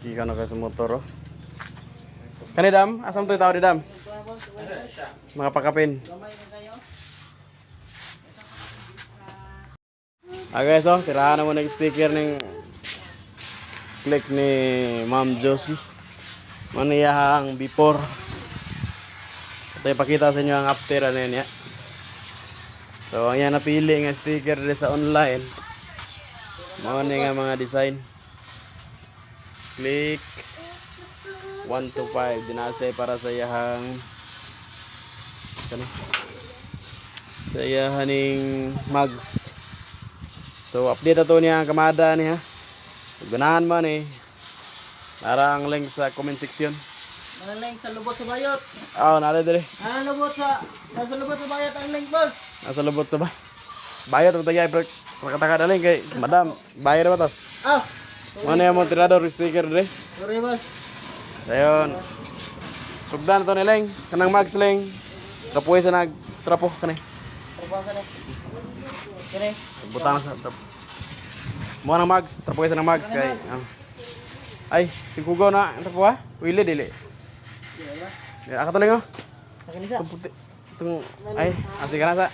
Gikan na kayo sa motor, oh. Kanidam, asam to tao di dam? Mga pakapin. Okay, so tirahan na mo ng sticker ng click ni Ma'am Josie. Maniyahang before. Ito ipakita sa inyo ang after ano yan, ya. So, ang yan napili nga sticker din sa online. Mga nga mga design. Click 1 to 5 dinasay para sa iyahang sa iyahaning mugs. So update ato niya ang kamada niya. Ganahan man eh. Nara ang link sa comment section. Ang link sa lubot sa bayot. Oh, nara dire. Nasa lubot sa bayot ang link, boss. Nasa lubot sa bayad mo tagay pero kata daling kay madam bayar ba to? Ah. Ano yung tirador sticker dire? Sorry, boss. Dayon. Sugdan to nilang kanang mags ling. Trapoy sa nagtrapo kanay. Trabaho na. Kini. Butang sa trapo. Mo nang mags, trapoy sa nang mags kay. Ay, sigugaw na trapo ha. Wili dili. Ako to ling oh. Akin isa. Ay, asig ka na sa.